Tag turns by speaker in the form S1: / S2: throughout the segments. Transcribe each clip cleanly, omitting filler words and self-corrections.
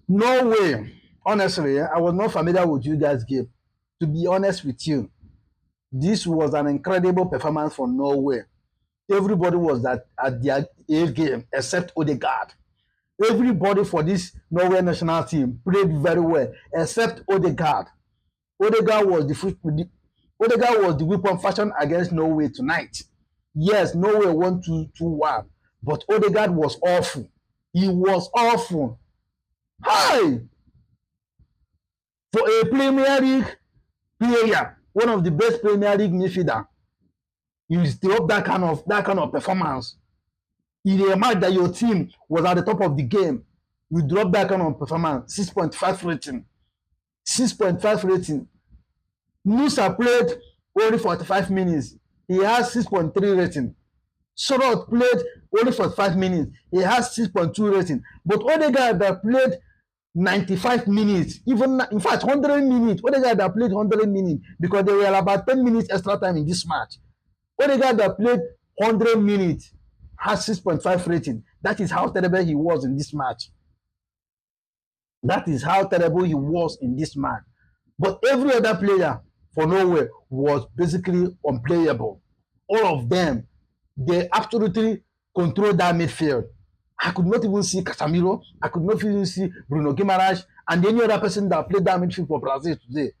S1: No way. Honestly, I was not familiar with you guys' game. To be honest with you, this was an incredible performance for Norway. Everybody was at their A game except Odegaard. Everybody for this Norway national team played very well except Odegaard. Odegaard was Odegaard was the weapon fashion against Norway tonight. Yes, Norway won 2-1, but Odegaard was awful. He was awful. Hi! For a Premier League player, one of the best Premier League midfielder, you still up that kind of performance in a match that your team was at the top of the game. You drop that kind of performance, 6.5 rating. 6.5 rating. Musa played only 45 minutes. He has 6.3 rating. Sorot played only 45 minutes. He has 6.2 rating. But Odegaard that played 95 minutes, even in fact 100 minutes. Odegaard that played 100 minutes because there were about 10 minutes extra time in this match. Odegaard that played 100 minutes has 6.5 rating. That is how terrible he was in this match. That is how terrible he was in this match. But every other player for Norway was basically unplayable. All of them, they absolutely controlled that midfield. I could not even see Casemiro. I could not even see Bruno Guimaraes and any other person that played that midfield for Brazil today.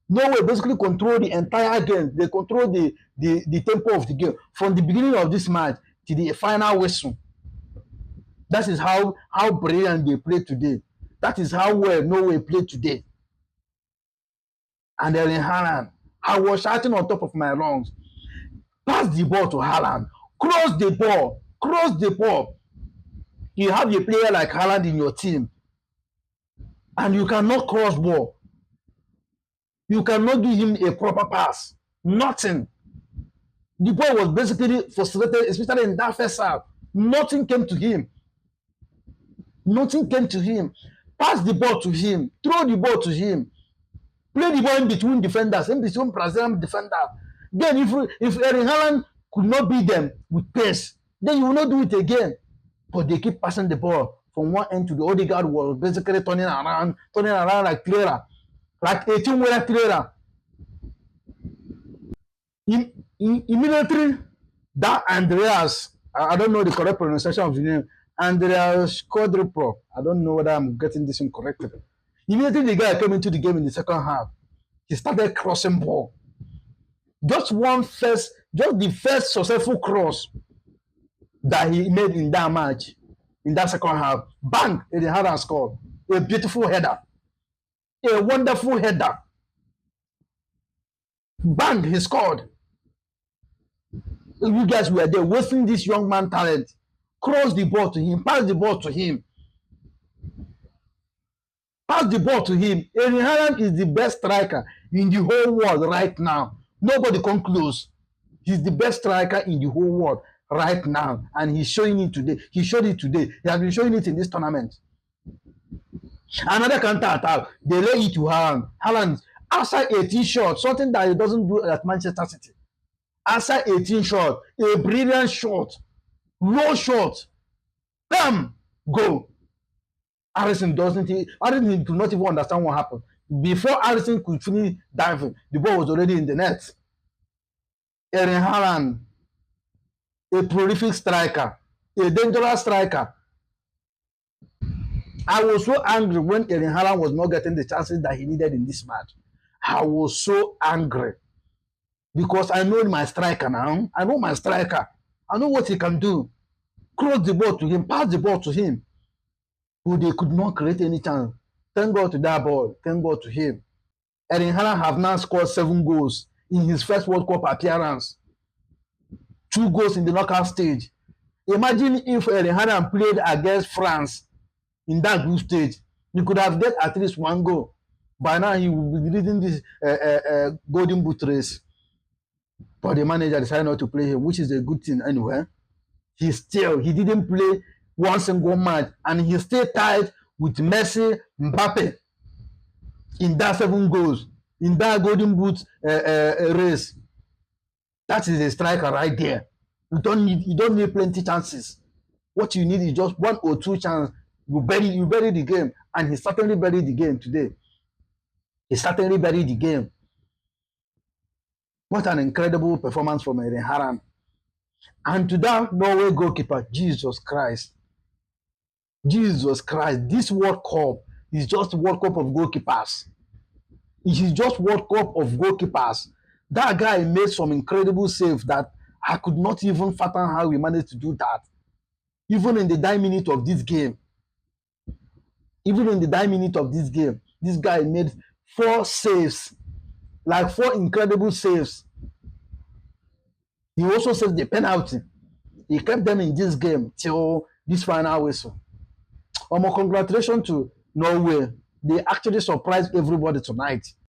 S1: Norway basically controlled the entire game. They controlled the tempo of the game from the beginning of this match to the final whistle. That is how brilliant they played today. That is how well Norway played today. And then in Haaland, I was shouting on top of my lungs, pass the ball to Haaland, cross the ball, cross the ball. You have a player like Haaland in your team, and you cannot cross ball. You cannot give him a proper pass. Nothing. The boy was basically frustrated, especially in that first half. Nothing came to him. Nothing came to him. Pass the ball to him. Throw the ball to him. Play the ball in between defenders, in between Brazilian defenders. Then if Erling Haaland could not beat them with pace, then you will not do it again. But they keep passing the ball from one end to the Odegaard was basically turning around like Clara, like 18-wheeler Clara. Immediately, that Andreas, I don't know the correct pronunciation of the name, Andreas Quadruple. I don't know whether I'm getting this incorrect. Immediately, the guy came into the game in the second half. He started crossing ball. Just the first successful cross that he made in that match, in that second half, bang, Eden Hazard scored. A beautiful header. A wonderful header. Bang, he scored. You guys were there wasting this young man talent. Cross the ball to him, pass the ball to him. Pass the ball to him. Erling Haaland is the best striker in the whole world right now. Nobody come close. He's the best striker in the whole world right now, and he's showing it today. He showed it today. He has been showing it in this tournament. Another counter attack. They lay it to Haaland. Haaland outside 18 shots, something that he doesn't do at Manchester City. Outside 18 shot, a brilliant shot, low shot, bam, go. Harrison could not even understand what happened. Before Harrison could finish diving, the ball was already in the net. Erling Haaland, a prolific striker, a dangerous striker. I was so angry when Erling Haaland was not getting the chances that he needed in this match. I was so angry because I know my striker now. I know my striker. I know what he can do. Cross the ball to him, pass the ball to him. But they could not create any chance. Thank God to that ball. Thank God to him. Erling Haaland have now scored 7 goals in his first World Cup appearance. 2 goals in the knockout stage. Imagine if Erling Haaland played against France in that group stage. He could have get at least 1 goal. By now, he would be leading this golden boot race. But the manager decided not to play him, which is a good thing anyway. He didn't play one single match, and he stayed tied with Messi, Mbappe in that 7 goals, in that golden boot race. That is a striker right there. You don't need plenty chances. What you need is just 1 or 2 chances You bury the game, and he certainly buried the game today. He certainly buried the game. What an incredible performance from Eden Haran. And to that Norway goalkeeper, Jesus Christ. Jesus Christ, this World Cup is just World Cup of goalkeepers. It is just World Cup of goalkeepers. That guy made some incredible save that I could not even fathom how he managed to do that. Even in the dying minute of this game, this guy made 4 saves, like 4 incredible saves. He also saved the penalty. He kept them in this game till this final whistle. Congratulations to Norway. They actually surprised everybody tonight.